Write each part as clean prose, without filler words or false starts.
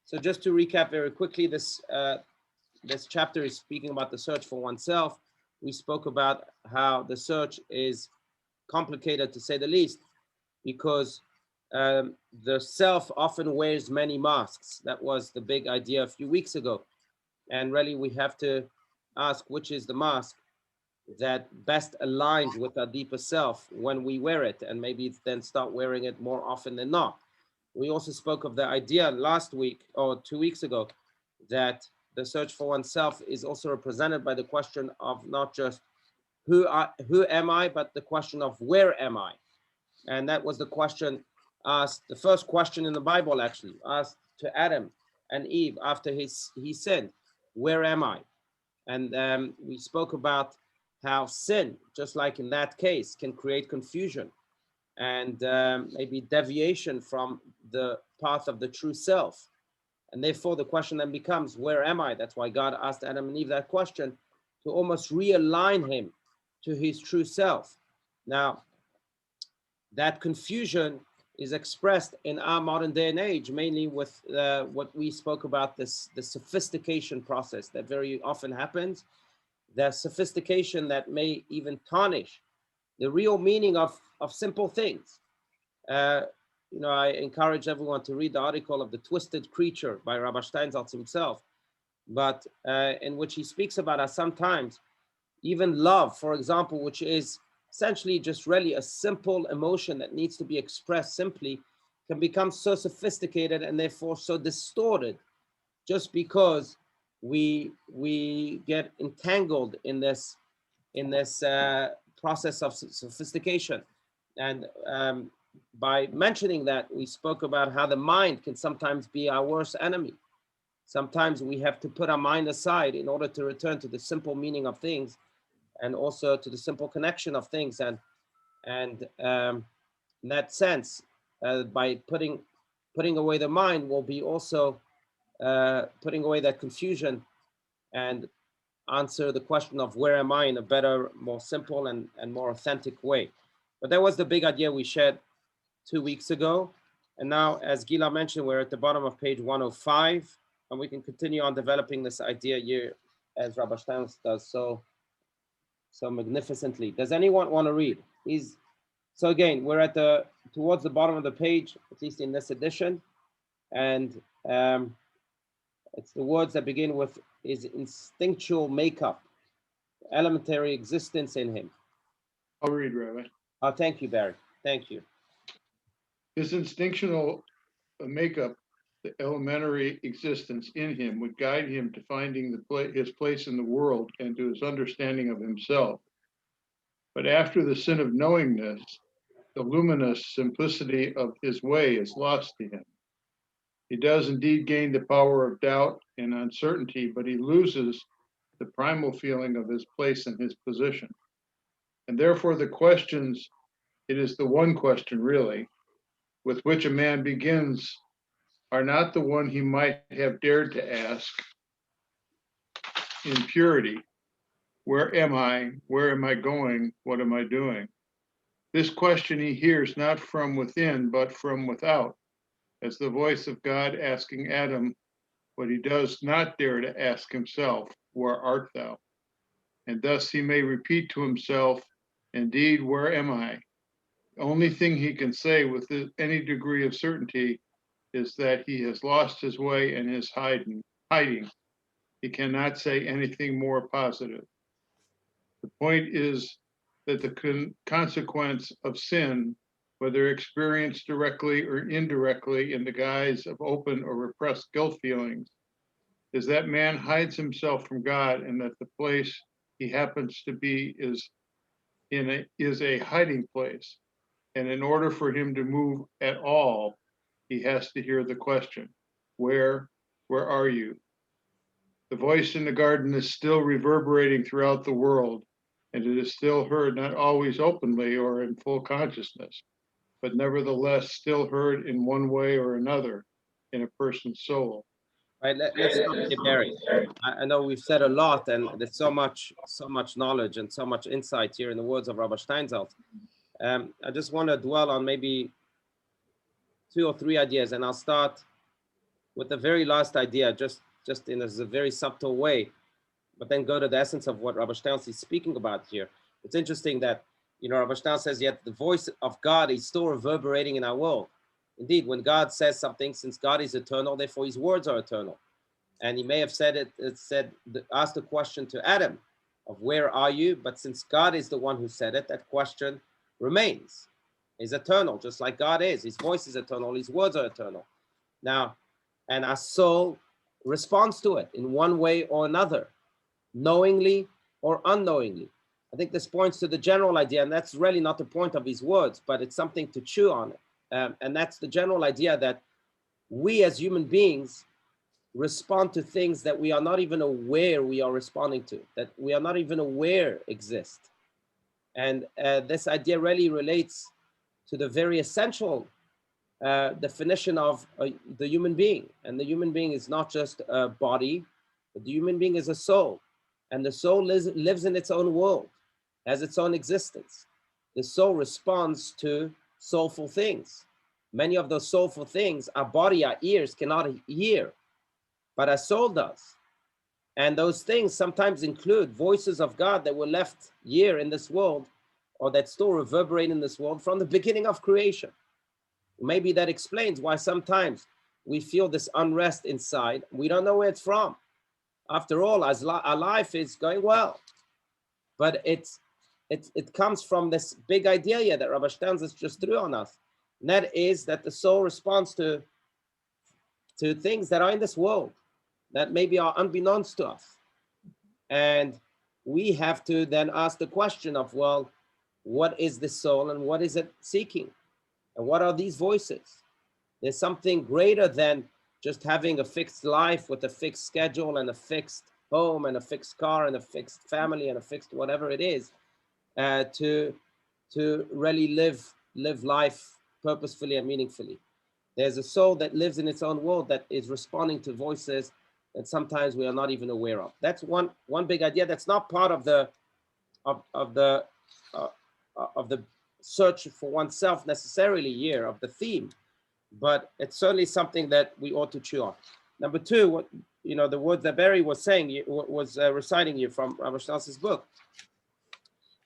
So just to recap very quickly, this chapter is speaking about the search for oneself. We spoke about how the search is complicated, to say the least, because the self often wears many masks. That was the big idea a few weeks ago. And really, we have to ask which is the mask that best aligns with our deeper self when we wear it, and maybe then start wearing it more often than not. We also spoke of the idea last week or 2 weeks ago that the search for oneself is also represented by the question of not just who am I, but the question of where am I? And that was the question asked, the first question in the Bible actually, asked to Adam and Eve after he sinned, where am I? And we spoke about how sin, just like in that case, can create confusion and maybe deviation from the path of the true self. And therefore the question then becomes, where am I? That's why God asked Adam and Eve that question, to almost realign him to his true self. Now, that confusion is expressed in our modern day and age, mainly with what we spoke about, the sophistication process that very often happens, the sophistication that may even tarnish the real meaning of simple things. You know, I encourage everyone to read the article of The Twisted Creature by Rabbi Steinsaltz himself, but in which he speaks about how sometimes even love, for example, which is essentially just really a simple emotion that needs to be expressed simply, can become so sophisticated and therefore so distorted just because we get entangled in this process of sophistication. And by mentioning that, we spoke about how the mind can sometimes be our worst enemy. Sometimes we have to put our mind aside in order to return to the simple meaning of things, and also to the simple connection of things. And in that sense, by putting away the mind, will be also putting away that confusion and answer the question of where am I in a better, more simple and more authentic way. But that was the big idea we shared 2 weeks ago. And now, as Gila mentioned, we're at the bottom of page 105, and we can continue on developing this idea here as Rabbi Steinsaltz does so magnificently. Does anyone want to read? So again, we're at towards the bottom of the page, at least in this edition. And it's the words that begin with his instinctual makeup, elementary existence in him. I'll read, Rabbi. Oh, thank you, Barry. Thank you. His instinctual makeup, the elementary existence in him, would guide him to finding his place in the world and to his understanding of himself. But after the sin of knowingness, the luminous simplicity of his way is lost to him. He does indeed gain the power of doubt and uncertainty, but he loses the primal feeling of his place and his position. And therefore the questions, it is the one question really, with which a man begins, are not the one he might have dared to ask in purity. Where am I? Where am I going? What am I doing? This question he hears not from within, but from without, as the voice of God asking Adam what he does not dare to ask himself, where art thou? And thus he may repeat to himself, indeed, where am I? The only thing he can say with any degree of certainty is that he has lost his way and is hiding. He cannot say anything more positive. The point is that the consequence of sin, whether experienced directly or indirectly in the guise of open or repressed guilt feelings, is that man hides himself from God, and that the place he happens to be is a hiding place. And in order for him to move at all, he has to hear the question, where are you? The voice in the garden is still reverberating throughout the world, and it is still heard, not always openly or in full consciousness, but nevertheless still heard in one way or another in a person's soul. Right, let's stop here, Barry. I know we've said a lot, and there's so much knowledge and so much insight here in the words of Rabbi Steinsaltz. I just want to dwell on maybe 2 or 3 ideas, and I'll start with the very last idea, just in a very subtle way, but then go to the essence of what Rabbi Steinsaltz is speaking about here. It's interesting that, Rabbi Steinsaltz says, yet the voice of God is still reverberating in our world. Indeed, when God says something, since God is eternal, therefore his words are eternal. And he may have said asked the question to Adam of where are you? But since God is the one who said it, that question remains. Is eternal, just like God is. His voice is eternal, his words are eternal. Now, and our soul responds to it in one way or another, knowingly or unknowingly. I think this points to the general idea, and that's really not the point of his words, but it's something to chew on. And that's the general idea that we as human beings respond to things that we are not even aware we are responding to, that we are not even aware exist. And this idea really relates to the very essential definition of the human being. And the human being is not just a body, but the human being is a soul. And the soul lives in its own world, has its own existence. The soul responds to soulful things. Many of those soulful things, our body, our ears cannot hear, but our soul does. And those things sometimes include voices of God that were left here in this world, or that still reverberate in this world from the beginning of creation. Maybe that explains why sometimes we feel this unrest inside. We don't know where it's from. After all, our life is going well. But it comes from this big idea here that Rabbi Steinsaltz just threw on us. And that is that the soul responds to things that are in this world that maybe are unbeknownst to us. And we have to then ask the question of, well, what is the soul and what is it seeking? And what are these voices? There's something greater than just having a fixed life with a fixed schedule and a fixed home and a fixed car and a fixed family and a fixed whatever it is, to really live life purposefully and meaningfully. There's a soul that lives in its own world that is responding to voices that sometimes we are not even aware of. That's one big idea that's not part of the search for oneself necessarily here, of the theme, but it's certainly something that we ought to chew on. Number two, what the words that Barry was saying, was reciting you from Rabbi Steinsaltz's book,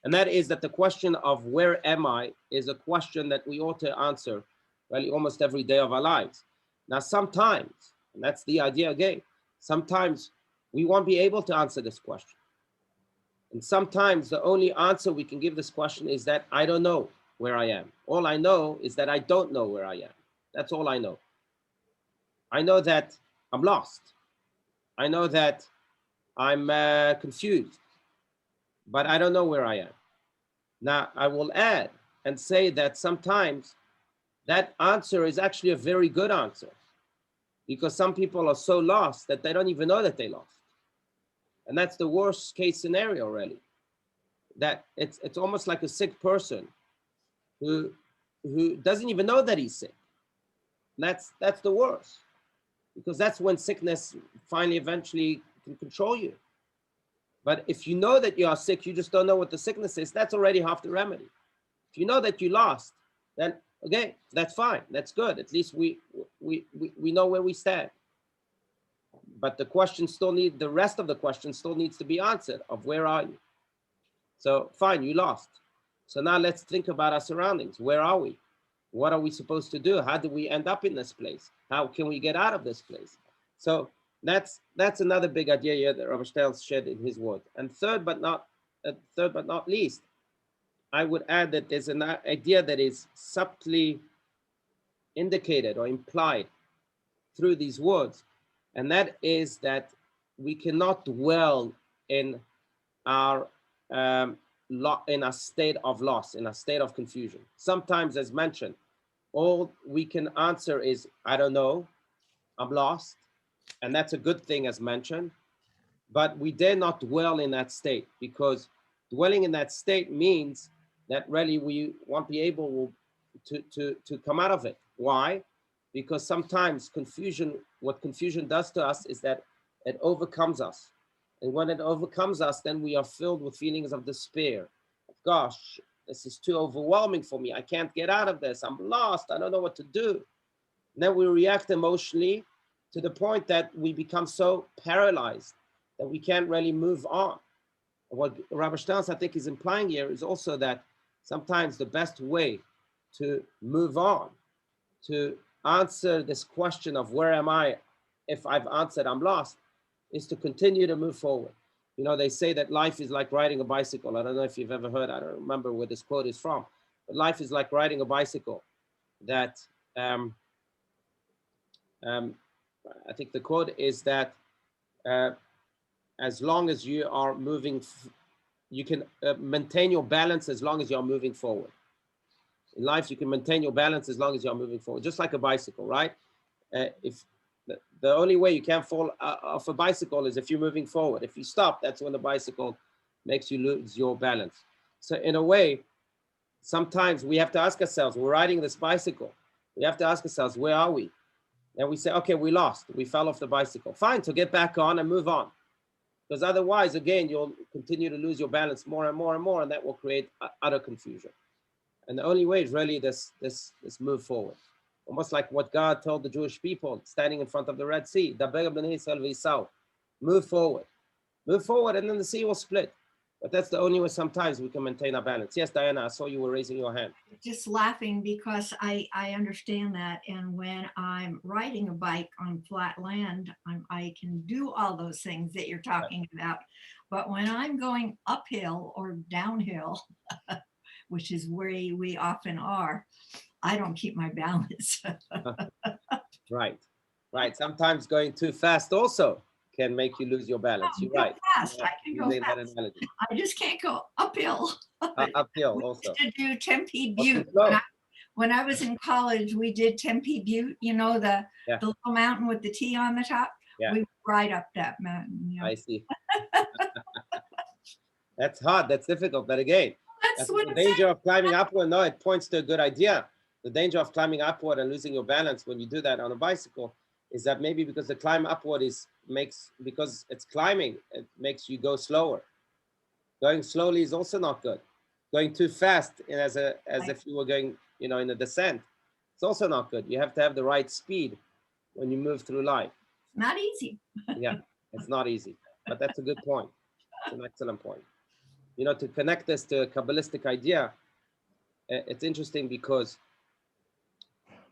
and that is that the question of where am I is a question that we ought to answer really almost every day of our lives. Now, sometimes, and that's the idea again, sometimes we won't be able to answer this question. And sometimes the only answer we can give this question is that I don't know where I am. All I know is that I don't know where I am. That's all I know. I know that I'm lost. I know that I'm confused, but I don't know where I am. Now, I will add and say that sometimes that answer is actually a very good answer, because some people are so lost that they don't even know that they lost. And that's the worst case scenario, really. That it's almost like a sick person who doesn't even know that he's sick. And that's the worst, because that's when sickness finally eventually can control you. But if you know that you are sick, you just don't know what the sickness is, that's already half the remedy. If you know that you lost, then okay, that's fine, that's good. At least we know where we stand. But the rest of the question still needs to be answered, of where are you? So fine, you lost. So now let's think about our surroundings. Where are we? What are we supposed to do? How do we end up in this place? How can we get out of this place? So that's another big idea here that Rabbi Steinsaltz shared in his words. And third but not least, I would add that there's an idea that is subtly indicated or implied through these words, and that is that we cannot dwell in our in a state of loss, in a state of confusion. Sometimes, as mentioned, all we can answer is, I don't know, I'm lost. And that's a good thing, as mentioned. But we dare not dwell in that state, because dwelling in that state means that really we won't be able to come out of it. Why? Because sometimes what confusion does to us is that it overcomes us. And when it overcomes us, then we are filled with feelings of despair. Gosh, this is too overwhelming for me. I can't get out of this. I'm lost. I don't know what to do. And then we react emotionally, to the point that we become so paralyzed that we can't really move on. What Rabbi Steinsaltz, I think, is implying here is also that sometimes the best way to move on, to answer this question of where am I, if I've answered I'm lost, is to continue to move forward. You know, they say that life is like riding a bicycle. I don't know if you've ever heard, I don't remember where this quote is from, but life is like riding a bicycle. That I think the quote is that as long as you are moving, you can maintain your balance as long as you're moving forward. In life, you can maintain your balance as long as you're moving forward, just like a bicycle, right? If the only way you can't fall off a bicycle is if you're moving forward. If you stop, that's when the bicycle makes you lose your balance. So in a way, sometimes we have to ask ourselves, we're riding this bicycle. We have to ask ourselves, where are we? And we say, okay, we lost. We fell off the bicycle. Fine, so get back on and move on. Because otherwise, again, you'll continue to lose your balance more and more and more, and that will create utter confusion. And the only way is really this move forward. Almost like what God told the Jewish people standing in front of the Red Sea. Move forward. Move forward, and then the sea will split. But that's the only way sometimes we can maintain our balance. Yes, Diana, I saw you were raising your hand. Just laughing because I understand that. And when I'm riding a bike on flat land, I can do all those things that you're talking about. But when I'm going uphill or downhill, which is where we often are, I don't keep my balance. Right. Sometimes going too fast also can make you lose your balance. You're right. Fast. I can go fast. I just can't go uphill. Uphill we also. used to do Tempe Butte. When I was in college, we did Tempe Butte, you know, the little mountain with the T on the top. Yeah. We would ride up that mountain. You know? I see. That's hard. That's difficult. But again, that's the danger of climbing upward. No, it points to a good idea. The danger of climbing upward and losing your balance when you do that on a bicycle is that maybe because the climb upward because it's climbing, it makes you go slower. Going slowly is also not good. Going too fast as if you were going, you know, in a descent, it's also not good. You have to have the right speed when you move through life. Not easy. Yeah, it's not easy, but that's a good point. It's an excellent point. You know, to connect this to a Kabbalistic idea, it's interesting because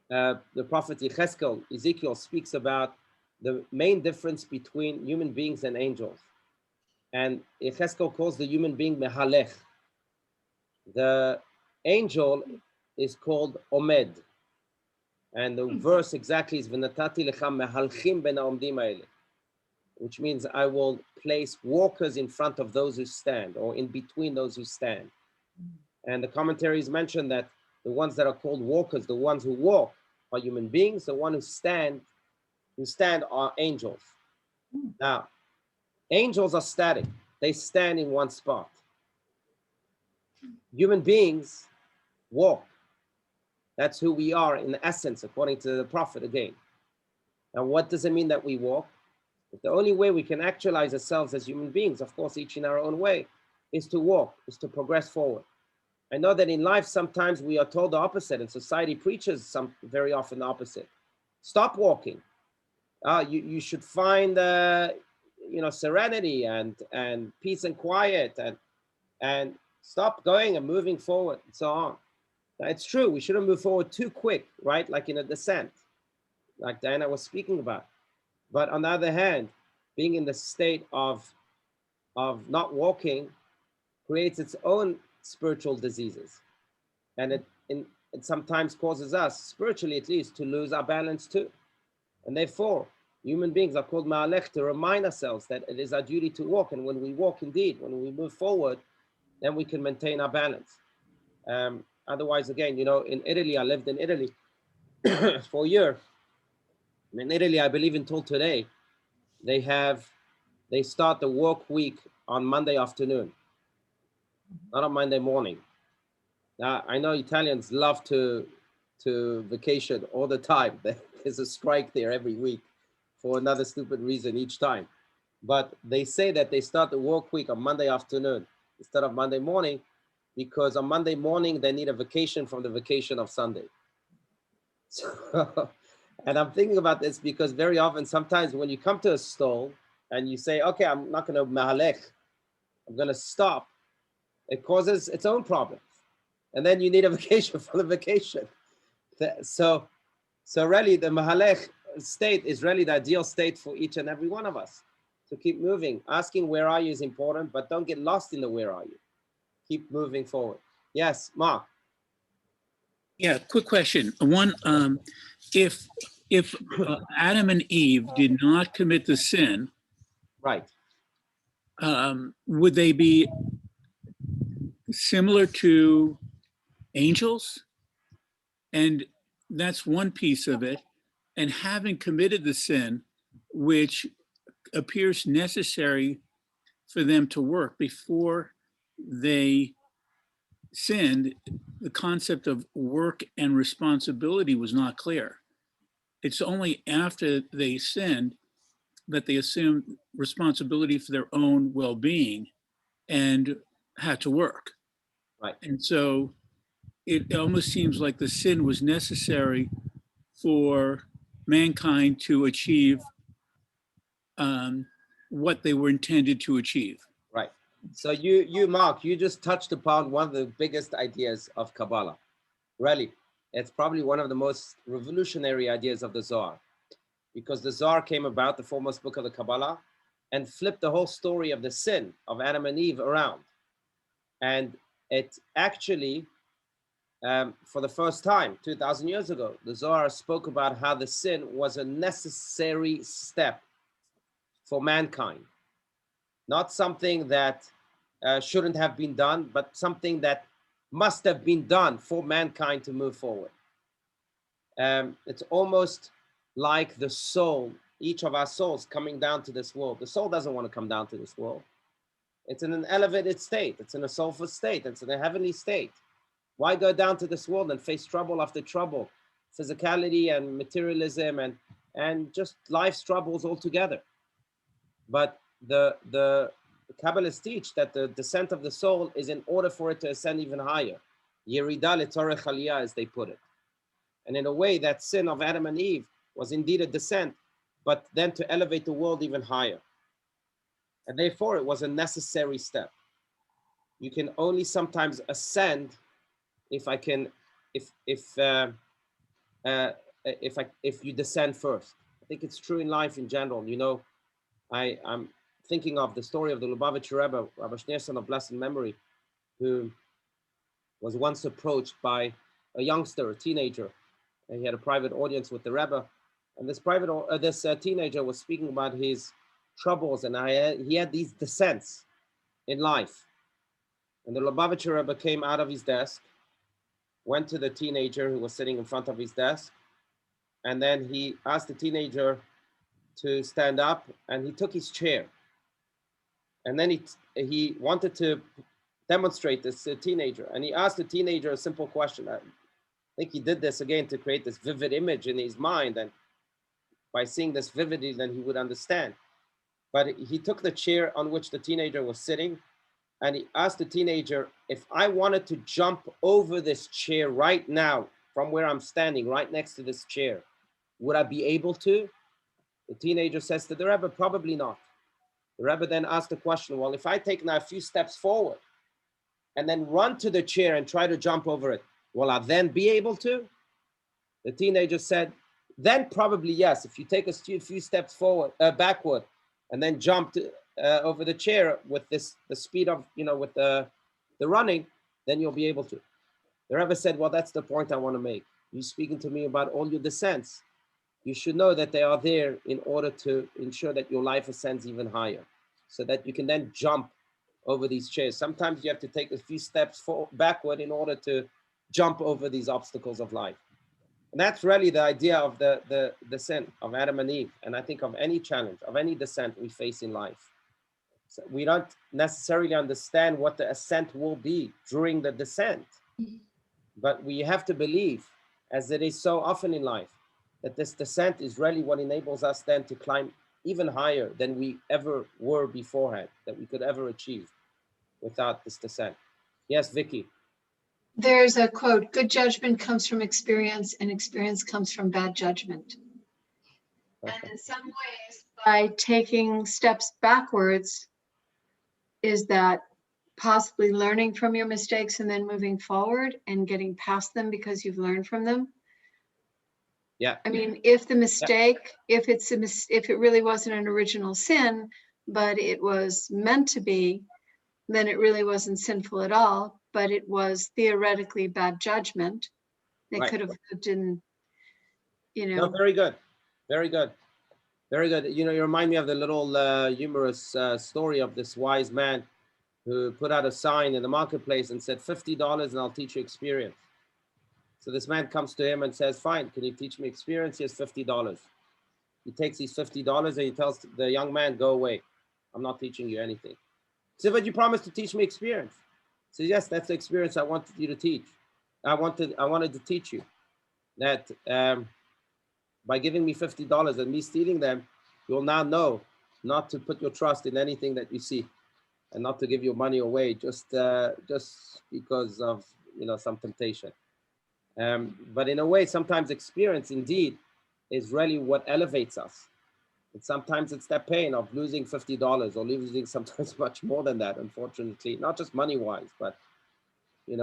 the prophet Ezekiel speaks about the main difference between human beings and angels. And Ezekiel calls the human being Mehalech. The angel is called Omed. And the verse exactly is V'natati lecha mehalchim ben ha'omdim ha'eleh, which means I will place walkers in front of those who stand, or in between those who stand. And the commentaries mention that the ones that are called walkers, the ones who walk, are human beings. The ones who stand are angels. Now, angels are static. They stand in one spot. Human beings walk. That's who we are in essence, according to the prophet again. Now, what does it mean that we walk? The only way we can actualize ourselves as human beings, of course, each in our own way, is to walk, is to progress forward. I know that in life, sometimes we are told the opposite, and society preaches very often the opposite. Stop walking. You should find, serenity and peace and quiet, and stop going and moving forward, and so on. Now, it's true, we shouldn't move forward too quick, right? Like in a descent, like Diana was speaking about. But on the other hand, being in the state of not walking creates its own spiritual diseases. And it sometimes causes us, spiritually at least, to lose our balance too. And therefore, human beings are called ma'alech, to remind ourselves that it is our duty to walk. And when we walk indeed, when we move forward, then we can maintain our balance. Otherwise, again, you know, in Italy, I lived in Italy for a year. And in Italy, I believe until today, they start the work week on Monday afternoon, not on Monday morning. Now, I know Italians love to vacation all the time. There's a strike there every week for another stupid reason each time. But they say that they start the work week on Monday afternoon instead of Monday morning, because on Monday morning, they need a vacation from the vacation of Sunday. So, And I'm thinking about this because very often, sometimes when you come to a stall and you say, okay, I'm not going to mahalech, I'm going to stop, it causes its own problems. And then you need a vacation for the vacation. So really the mahalech state is really the ideal state for each and every one of us, to keep moving. Asking where are you is important, but don't get lost in the where are you. Keep moving forward. Yes, Mark. Yeah, quick question. One, if Adam and Eve did not commit the sin, Right. would they be similar to angels? And that's one piece of it. And having committed the sin, which appears necessary for them to work before they sinned, the concept of work and responsibility was not clear. It's only after they sinned that they assumed responsibility for their own well-being and had to work. Right. And so it almost seems like the sin was necessary for mankind to achieve what they were intended to achieve. Right. So you, Mark, you just touched upon one of the biggest ideas of Kabbalah. Really, it's probably one of the most revolutionary ideas of the Zohar, because the Zohar came about, the foremost book of the Kabbalah, and flipped the whole story of the sin of Adam and Eve around. And it actually, for the first time, 2,000 years ago, the Zohar spoke about how the sin was a necessary step for mankind. Not something that shouldn't have been done, but something that must have been done for mankind to move forward. It's almost like the soul, each of our souls coming down to this world. The soul doesn't want to come down to this world. It's in an elevated state. It's in a soulful state. It's in a heavenly state. Why go down to this world and face trouble after trouble, physicality and materialism and just life's troubles altogether? But the Kabbalists teach that the descent of the soul is in order for it to ascend even higher. Yerida letzorech aliyah, as they put it. And in a way, that sin of Adam and Eve was indeed a descent, but then to elevate the world even higher. And therefore, it was a necessary step. You can only sometimes ascend if you descend first. I think it's true in life in general. You know, I'm thinking of the story of the Lubavitcher Rebbe, Rabbi Schneerson of blessed memory, who was once approached by a youngster, a teenager. And he had a private audience with the Rebbe, and this teenager was speaking about his troubles, and he had these descents in life. And the Lubavitcher Rebbe came out of his desk, went to the teenager who was sitting in front of his desk, and then he asked the teenager to stand up, and he took his chair. And then he wanted to demonstrate this teenager, and he asked the teenager a simple question. I think he did this again to create this vivid image in his mind, and by seeing this vividly, then he would understand. But he took the chair on which the teenager was sitting, and he asked the teenager, if I wanted to jump over this chair right now, from where I'm standing, right next to this chair, would I be able to? The teenager says to the Rebbe, probably not. The Rebbe then asked the question, well, if I take now a few steps forward and then run to the chair and try to jump over it, will I then be able to? The teenager said, then probably yes. If you take a few steps forward, backward, and then jump over the chair with the speed of, with the running, then you'll be able to. The Rebbe said, well, that's the point I want to make. You're speaking to me about all your descents. You should know that they are there in order to ensure that your life ascends even higher, so that you can then jump over these chairs. Sometimes you have to take a few steps backward in order to jump over these obstacles of life. And that's really the idea of the sin of Adam and Eve. And I think of any challenge, of any descent we face in life. So we don't necessarily understand what the ascent will be during the descent, but we have to believe, as it is so often in life, that this descent is really what enables us then to climb even higher than we ever were beforehand, that we could ever achieve without this descent. Yes, Vicky. There's a quote, good judgment comes from experience and experience comes from bad judgment. And in some ways, by taking steps backwards, is that possibly learning from your mistakes and then moving forward and getting past them because you've learned from them? Yeah. I mean, if the mistake, if it really wasn't an original sin, but it was meant to be, then it really wasn't sinful at all, but it was theoretically bad judgment. They Right. could have lived in, No, very good. Very good. Very good. You remind me of the little humorous story of this wise man who put out a sign in the marketplace and said, $50 and I'll teach you experience. So this man comes to him and says, fine, can you teach me experience? Here's $50. He takes these $50 and he tells the young man, go away. I'm not teaching you anything. He said, but you promised to teach me experience. He says, yes, that's the experience I wanted you to teach. I wanted to teach you that by giving me $50 and me stealing them, you'll now know not to put your trust in anything that you see and not to give your money away just because of some temptation. But in a way, sometimes experience indeed is really what elevates us. And sometimes it's that pain of losing $50 or losing sometimes much more than that, unfortunately, not just money-wise, but in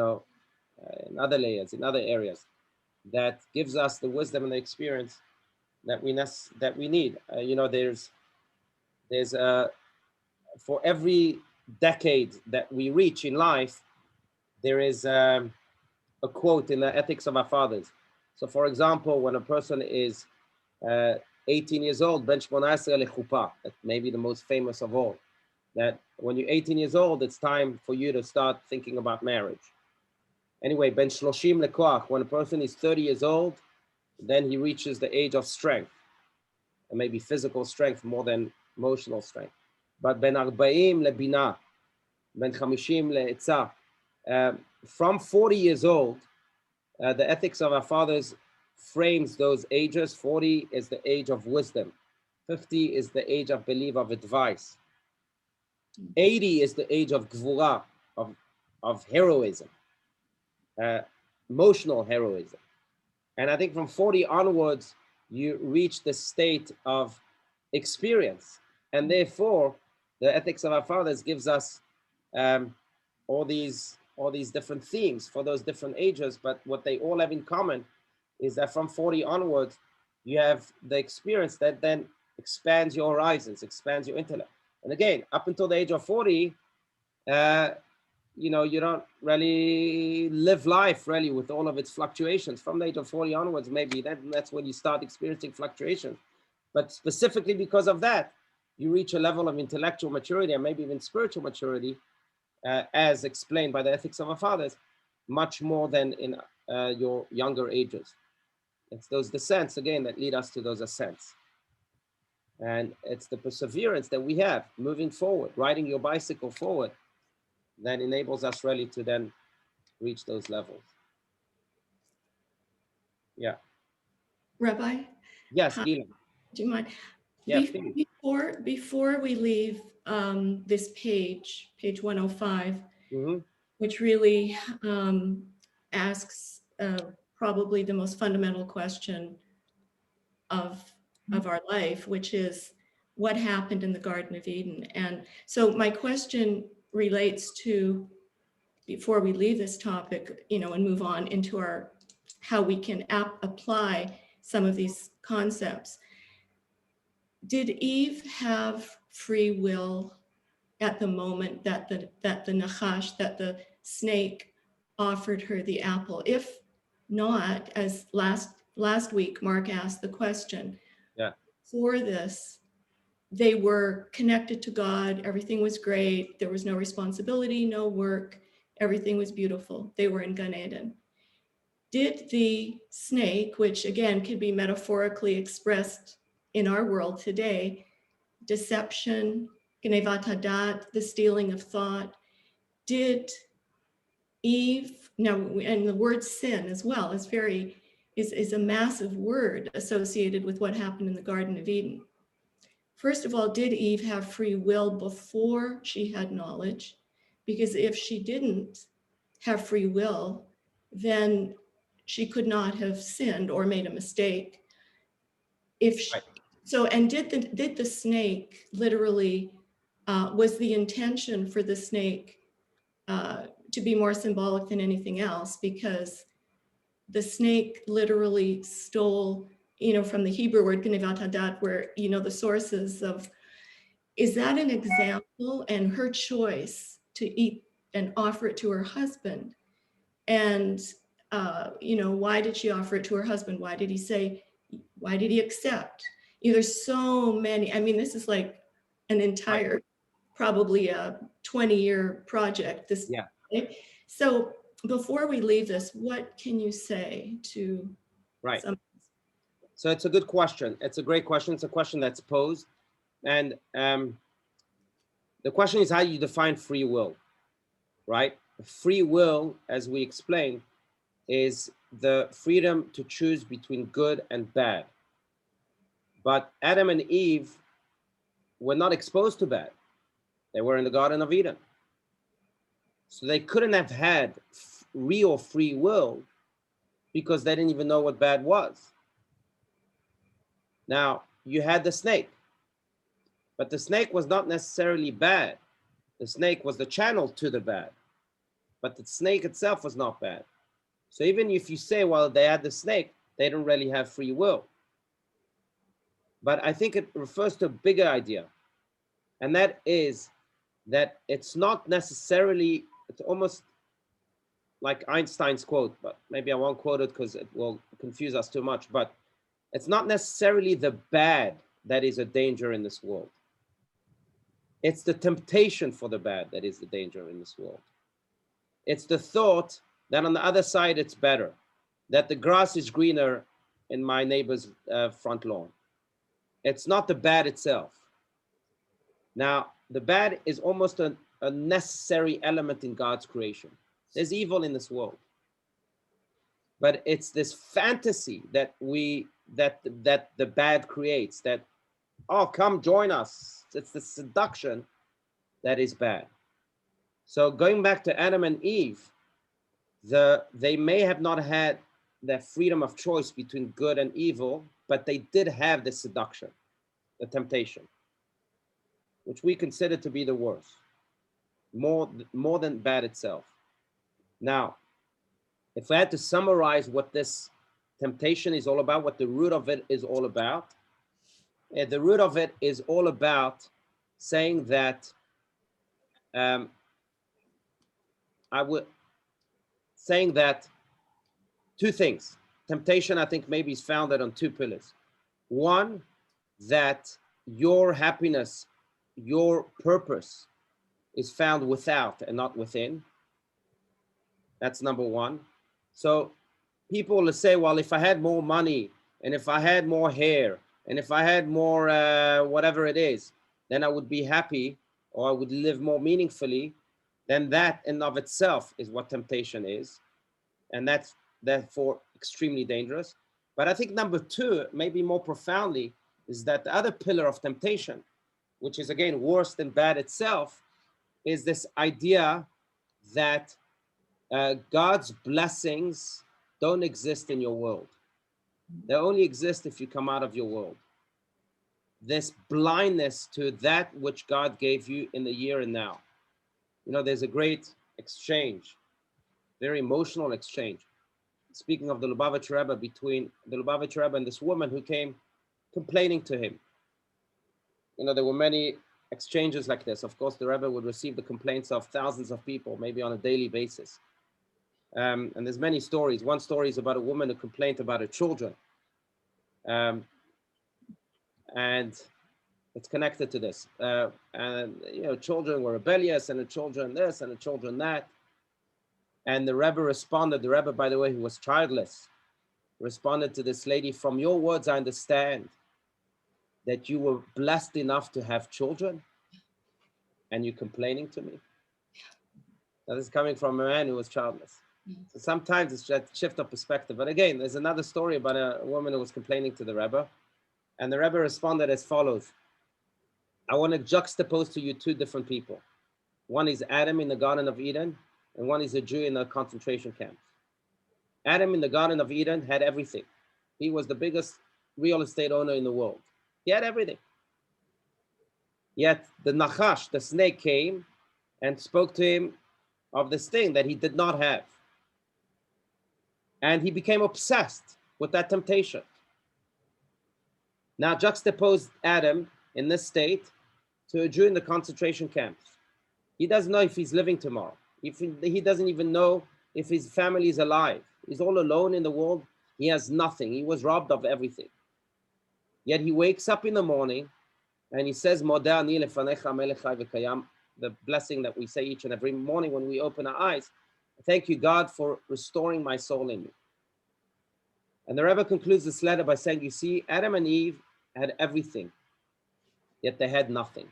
other layers, in other areas, that gives us the wisdom and the experience that we need. There's for every decade that we reach in life, there is a quote in the Ethics of Our Fathers. So for example, when a person is 18 years old, Ben 18 lechuppah, that may be the most famous of all, that when you're 18 years old, it's time for you to start thinking about marriage. Anyway, Ben 30 lekoach, when a person is 30 years old, then he reaches the age of strength, and maybe physical strength more than emotional strength. But Ben 40 lebina, Ben 50 le'etzah, from 40 years old, the Ethics of Our Fathers frames those ages. 40 is the age of wisdom. 50 is the age, of advice. 80 is the age of gvura, of heroism, emotional heroism. And I think from 40 onwards, you reach the state of experience. And therefore, the Ethics of Our Fathers gives us all these different themes for those different ages. But what they all have in common is that from 40 onwards, you have the experience that then expands your horizons, expands your intellect. And again, up until the age of 40, you don't really live life really with all of its fluctuations. From the age of 40 onwards, maybe that's when you start experiencing fluctuations. But specifically because of that, you reach a level of intellectual maturity and maybe even spiritual maturity, as explained by the Ethics of Our Fathers, much more than in your younger ages. It's those descents, again, that lead us to those ascents. And it's the perseverance that we have moving forward, riding your bicycle forward, that enables us really to then reach those levels. Yeah. Rabbi? Yes, Gila. Do you mind? Yeah, Before we leave this page 105, which really asks probably the most fundamental question of our life, which is what happened in the Garden of Eden. And so my question relates to, before we leave this topic, and move on into how we can apply some of these concepts. Did Eve have free will at the moment that the nachash, that the snake offered her the apple? If not, as last week Mark asked the question, for this, they were connected to God, everything was great, there was no responsibility, no work, everything was beautiful, they were in Gan Eden. Did the snake, which again could be metaphorically expressed in our world today, deception, Genevat Hadat, the stealing of thought, did Eve, now, and the word sin as well is a massive word associated with what happened in the Garden of Eden. First of all, did Eve have free will before she had knowledge? Because if she didn't have free will, then she could not have sinned or made a mistake. So, and did the snake literally, was the intention for the snake to be more symbolic than anything else? Because the snake literally stole, from the Hebrew word gnevat hadat, where, the sources of, is that an example? And her choice to eat and offer it to her husband. And, why did she offer it to her husband? Why did he accept? There's so many, this is like an entire, probably a 20-year project. Yeah. So before we leave this, what can you say to Right. some? So it's a good question. It's a great question. It's a question that's posed. And the question is how you define free will, right? Free will, as we explained, is the freedom to choose between good and bad. But Adam and Eve were not exposed to bad. They were in the Garden of Eden. So they couldn't have had real free will because they didn't even know what bad was. Now, you had the snake, but the snake was not necessarily bad. The snake was the channel to the bad, but the snake itself was not bad. So even if you say, well, they had the snake, they don't really have free will. But I think it refers to a bigger idea. And that is that it's not necessarily, it's almost like Einstein's quote, but maybe I won't quote it because it will confuse us too much. But it's not necessarily the bad that is a danger in this world. It's the temptation for the bad that is the danger in this world. It's the thought that on the other side it's better, that the grass is greener in my neighbor's front lawn. It's not the bad itself. Now, the bad is almost a necessary element in God's creation. There's evil in this world. But it's this fantasy that the bad creates, that, oh, come join us. It's the seduction that is bad. So going back to Adam and Eve, they may have not had the freedom of choice between good and evil, but they did have the seduction, the temptation, which we consider to be the worst, more than bad itself. Now, if I had to summarize what this temptation is all about, what the root of it is all about, the root of it is all about saying that two things. Temptation, I think, maybe is founded on two pillars. One, that your happiness, your purpose is found without and not within. That's number one. So people will say, well, if I had more money and if I had more hair and if I had more whatever it is, then I would be happy or I would live more meaningfully. Then that in of itself is what temptation is. And that's therefore extremely dangerous. But I think number two, maybe more profoundly, is that the other pillar of temptation, which is again worse than bad itself, is this idea that God's blessings don't exist in your world. They only exist if you come out of your world. This blindness to that which God gave you in the here and now. There's a great exchange, very emotional exchange. Speaking of the Lubavitcher Rebbe, between the Lubavitcher Rebbe and this woman who came complaining to him. There were many exchanges like this. Of course, the Rebbe would receive the complaints of thousands of people, maybe on a daily basis. And there's many stories. One story is about a woman who complained about her children. And it's connected to this. Children were rebellious, and the children this, and the children that. And the Rebbe responded, the Rebbe, by the way, who was childless, responded to this lady, from your words, I understand that you were blessed enough to have children, and you're complaining to me. Now, this is coming from a man who was childless. So sometimes it's just a shift of perspective. But again, there's another story about a woman who was complaining to the Rebbe. And the Rebbe responded as follows. I want to juxtapose to you two different people. One is Adam in the Garden of Eden, and one is a Jew in a concentration camp. Adam in the Garden of Eden had everything. He was the biggest real estate owner in the world. He had everything. Yet the Nachash, the snake, came and spoke to him of this thing that he did not have. And he became obsessed with that temptation. Now juxtapose Adam in this state to a Jew in the concentration camps. He doesn't know if he's living tomorrow. He doesn't even know if his family is alive. He's all alone in the world. He has nothing. He was robbed of everything. Yet he wakes up in the morning and he says, Modeh ani lefanecha melech chai v'kayam, the blessing that we say each and every morning when we open our eyes. Thank you, God, for restoring my soul in me. And the Rebbe concludes this letter by saying, you see, Adam and Eve had everything, yet they had nothing.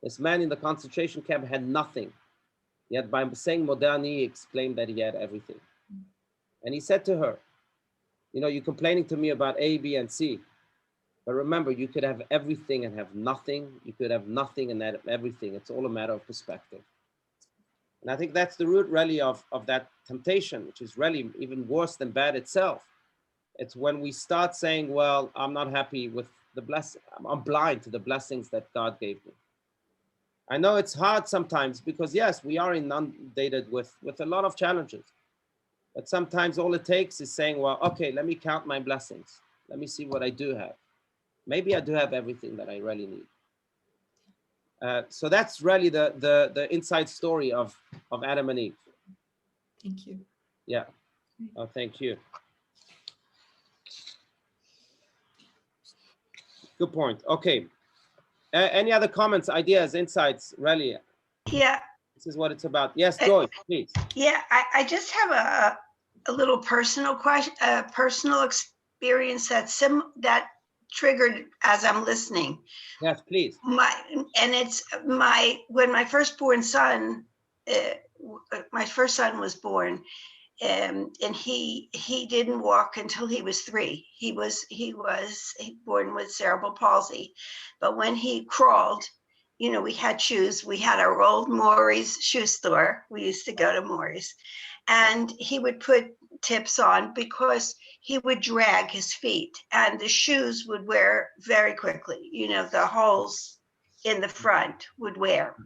This man in the concentration camp had nothing, yet by saying Modeh ani, he exclaimed that he had everything. And he said to her, you know, you're complaining to me about A, B, and C, but remember, you could have everything and have nothing. You could have nothing and have everything. It's all a matter of perspective. And I think that's the root really of that temptation, which is really even worse than bad itself. It's when we start saying, well, I'm not happy with the blessing. I'm blind to the blessings that God gave me. I know it's hard sometimes because yes, we are inundated with a lot of challenges. But sometimes all it takes is saying, well, okay, let me count my blessings. Let me see what I do have. Maybe I do have everything that I really need. So that's really the inside story of Adam and Eve. Thank you. Yeah. Oh, thank you. Good point. Okay. Any other comments, ideas, insights, really? Yeah. This is what it's about. Yes, Joy, please. Yeah, I just have a little personal question, personal experience that triggered as I'm listening. Yes, please. When my firstborn son, my first son was born, and he didn't walk until he was 3. He was born with cerebral palsy, but when he crawled, you know, we had shoes. We had our old Maury's shoe store. We used to go to Maury's, and he would put tips on because he would drag his feet, and the shoes would wear very quickly. You know, the holes in the front would wear.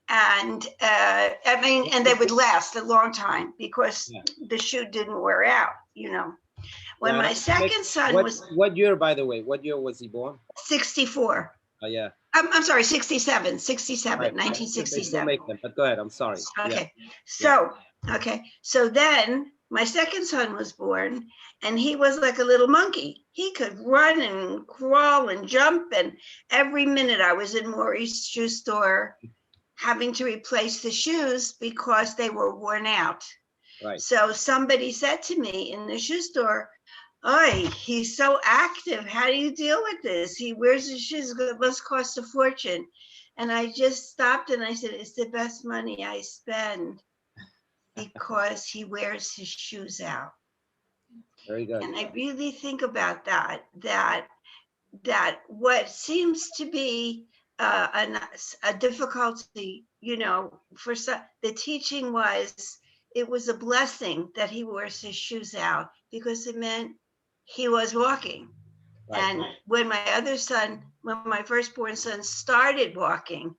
And and they would last a long time because the shoe didn't wear out, you know. When my second son was... What year, by the way? What year was he born? 64. Oh, yeah. I'm sorry, 67, right. 1967. Still make them, but go ahead, I'm sorry. Okay, so then my second son was born, and he was like a little monkey. He could run and crawl and jump, and every minute I was in Maury's shoe store having to replace the shoes because they were worn out. Right. So somebody said to me in the shoe store, "Oy, he's so active. How do you deal with this? He wears his shoes. It must cost a fortune." And I just stopped and I said, "It's the best money I spend because he wears his shoes out." Very good. And I really think about that what seems to be a difficulty, you know, for some, the teaching it was a blessing that he wears his shoes out because it meant he was walking. Right. And when my firstborn son started walking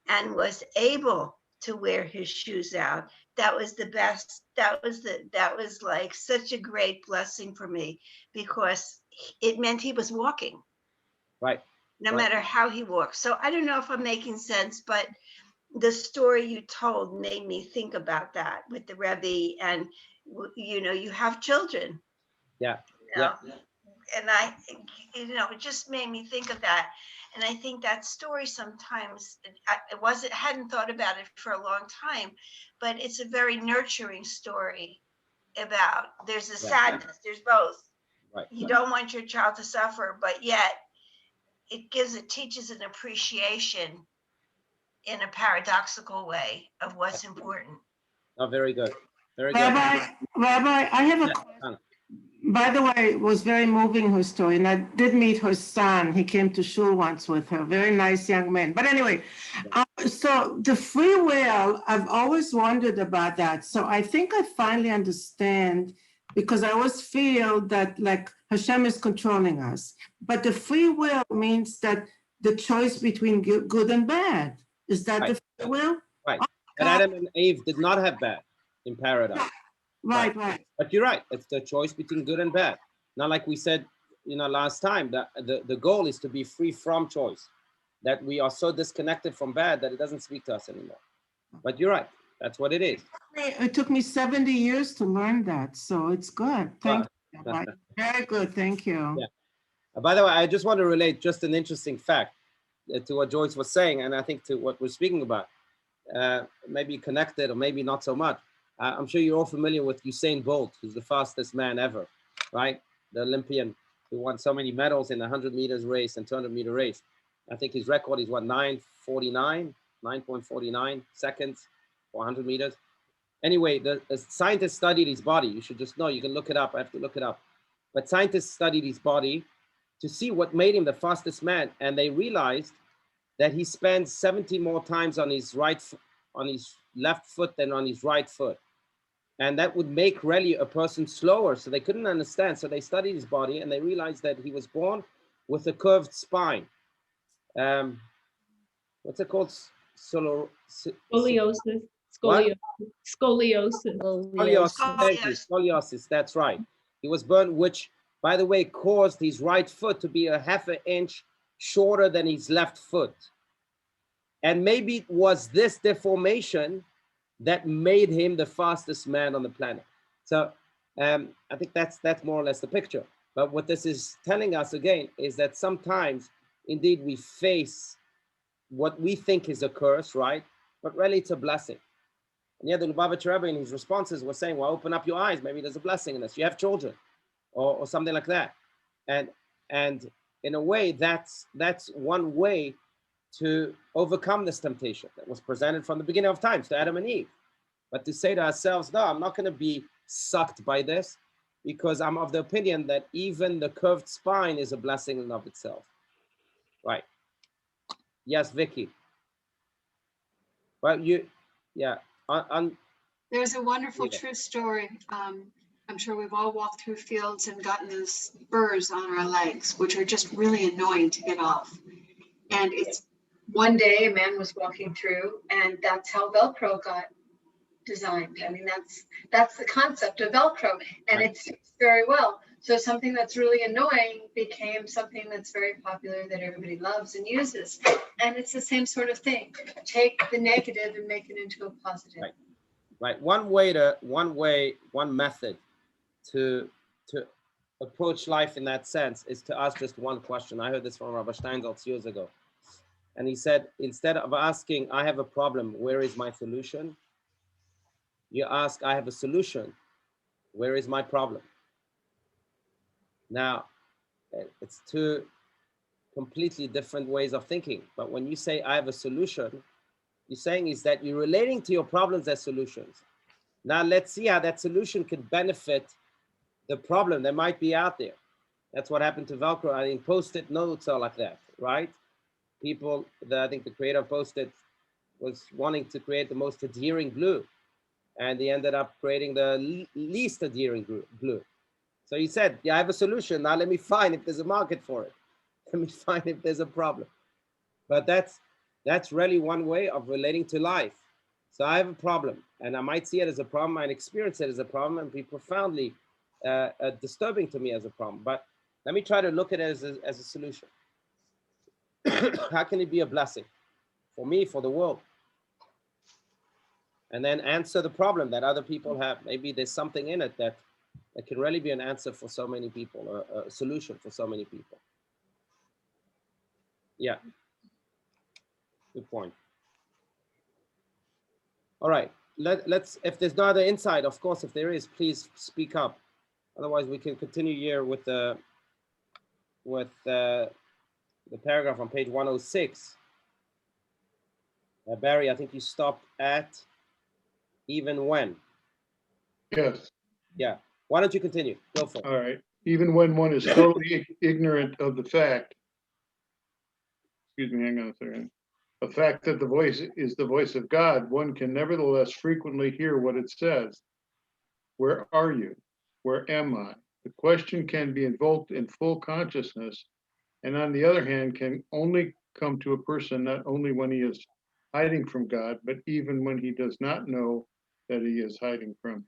and was able to wear his shoes out, that was the best. That was like such a great blessing for me because it meant he was walking. Right. No matter how he walks. So I don't know if I'm making sense, but the story you told made me think about that with the Rebbe, and you know, you have children. Yeah. You know? Yeah. And it just made me think of that. And I think that story sometimes, hadn't thought about it for a long time, but it's a very nurturing story about, there's a sadness, there's both. Right. You don't want your child to suffer, but yet it teaches an appreciation in a paradoxical way of what's important. Oh, very good. Very good. Rabbi, I have a question. By the way, it was very moving, her story, and I did meet her son. He came to shul once with her, very nice young man. But anyway, so the free will, I've always wondered about that. So I think I finally understand because I always feel that like Hashem is controlling us. But the free will means that the choice between good and bad. Is that Right. the free will? Right. Oh, But God. Adam and Eve did not have bad in paradise. Right. But you're right. It's the choice between good and bad. Now, like we said, last time, that the goal is to be free from choice. That we are so disconnected from bad that it doesn't speak to us anymore. But you're right. That's what it is. It took me 70 years to learn that, so it's good. Thank you. Rabbi. Very good. Thank you. Yeah. By the way, I just want to relate just an interesting fact to what Joyce was saying, and I think to what we're speaking about. Maybe connected or maybe not so much. I'm sure you're all familiar with Usain Bolt, who's the fastest man ever, right? The Olympian who won so many medals in the 100 meters race and 200 meter race. I think his record is what, 9.49 seconds for 100 meters. Anyway, the scientists studied his body. You should just know, you can look it up. I have to look it up. But scientists studied his body to see what made him the fastest man. And they realized that he spends 70 more times on his left foot than on his right foot. And that would make really a person slower. So they couldn't understand. So they studied his body and they realized that he was born with a curved spine. What's it called? Scoliosis. What? Scoliosis. Scoliosis, that's right. He was born, which, by the way, caused his right foot to be a half an inch shorter than his left foot. And maybe it was this deformation that made him the fastest man on the planet. So I think that's more or less the picture. But what this is telling us again is that sometimes, indeed, we face what we think is a curse, right? But really it's a blessing. And yeah, the Lubavitcher Rebbe in his responses was saying, well, open up your eyes. Maybe there's a blessing in this. You have children or something like that. And in a way, that's one way to overcome this temptation that was presented from the beginning of times to Adam and Eve. But to say to ourselves, no, I'm not going to be sucked by this, because I'm of the opinion that even the curved spine is a blessing in of itself. Right. Yes, Vicky. Well, There's a wonderful true story. I'm sure we've all walked through fields and gotten those burrs on our legs, which are just really annoying to get off. And it's one day a man was walking through, and that's how Velcro got designed. I mean, that's the concept of Velcro, and it fits very well. So something that's really annoying became something that's very popular that everybody loves and uses. And it's the same sort of thing. Take the negative and make it into a positive. Right. One method to approach life in that sense is to ask just one question. I heard this from Rabbi Steinsaltz years ago. And he said, instead of asking, I have a problem, where is my solution? You ask, I have a solution, where is my problem? Now, it's two completely different ways of thinking. But when you say, I have a solution, you're saying is that you're relating to your problems as solutions. Now, let's see how that solution could benefit the problem that might be out there. That's what happened to Velcro. I mean, Post-it notes are like that, right? People, I think the creator of Post-it was wanting to create the most adhering glue, and he ended up creating the least adhering glue. So he said, yeah, I have a solution. Now let me find if there's a market for it. Let me find if there's a problem. But that's really one way of relating to life. So I have a problem, and I might see it as a problem, and experience it as a problem, and be profoundly disturbing to me as a problem. But let me try to look at it as a solution. How can it be a blessing for me, for the world? And then answer the problem that other people have. Maybe there's something in it that can really be an answer for so many people, a solution for so many people. Yeah, good point. All right, let's, if there's no other insight, of course, if there is, please speak up. Otherwise, we can continue here with the paragraph on page 106. Barry, I think you stopped at even when. Yes. Yeah. Why don't you continue? Go for it. All right. Even when one is totally ignorant of the fact, excuse me, hang on a second. The fact that the voice is the voice of God, one can nevertheless frequently hear what it says. Where are you? where am I? The question can be invoked in full consciousness, and on the other hand, can only come to a person not only when he is hiding from God, but even when he does not know that he is hiding from him.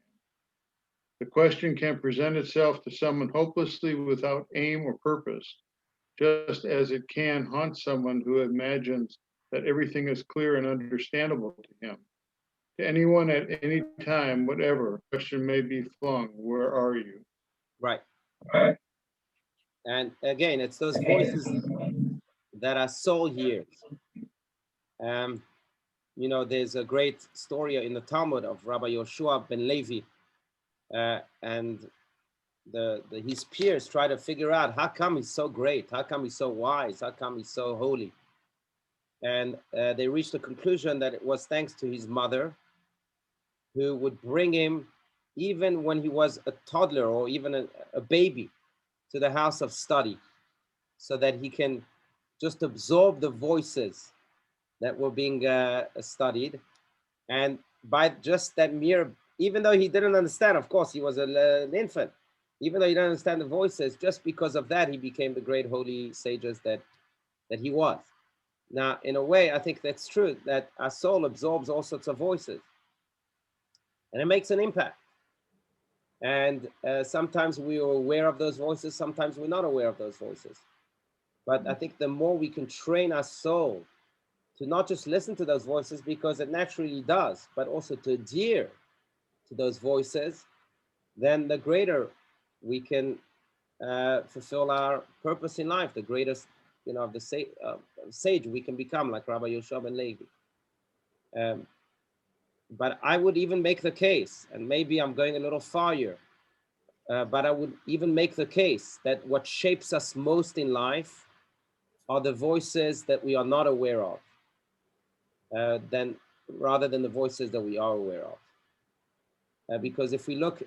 The question can present itself to someone hopelessly without aim or purpose, just as it can haunt someone who imagines that everything is clear and understandable to him. To anyone at any time, whatever question may be flung, where are you? Right. And again, it's those voices that our soul hears. You know, there's a great story in the Talmud of Rabbi Yoshua ben Levi, and his peers try to figure out how come he's so great, how come he's so wise, how come he's so holy. And they reached the conclusion that it was thanks to his mother, who would bring him, even when he was a toddler or even a baby, to the house of study, so that he can just absorb the voices that were being studied. And by just that mere, even though he didn't understand, of course, he was an infant, even though he didn't understand the voices, just because of that, he became the great holy sages that he was. Now, in a way, I think that's true, that our soul absorbs all sorts of voices, and it makes an impact. And sometimes we are aware of those voices, sometimes we're not aware of those voices. But I think the more we can train our soul to not just listen to those voices, because it naturally does, but also to adhere to those voices, then the greater we can fulfill our purpose in life, the greatest, you know, of the sage we can become, like Rabbi Yoshua ben Levi. But I would even make the case, and maybe I'm going a little far here, but I would even make the case that what shapes us most in life are the voices that we are not aware of, rather than the voices that we are aware of. Because if we look,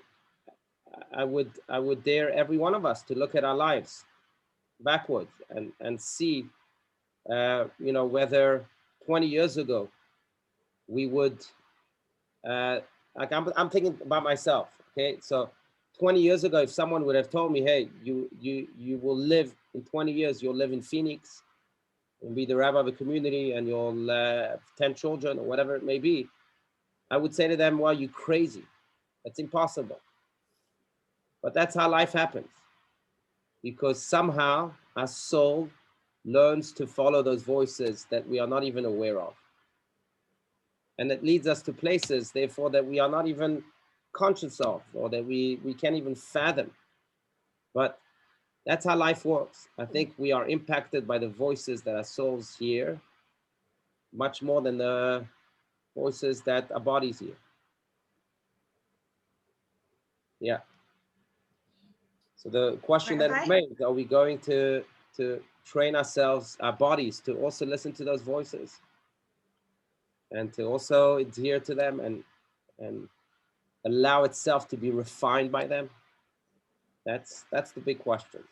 I would dare every one of us to look at our lives backwards and see, you know, whether 20 years ago we would, like I'm thinking about myself. Okay, so 20 years ago, if someone would have told me, hey, you will live in 20 years, you'll live in Phoenix and be the rabbi of a community, and you'll have 10 children or whatever it may be, I would say to them, well, you're crazy. That's impossible. But that's how life happens, because somehow our soul learns to follow those voices that we are not even aware of. And it leads us to places, therefore, that we are not even conscious of, or that we can't even fathom. But that's how life works. I think we are impacted by the voices that our souls hear much more than the voices that our bodies hear. Yeah. So the question that remains, are we going to train ourselves, our bodies, to also listen to those voices and to also adhere to them and allow itself to be refined by them? That's the big question.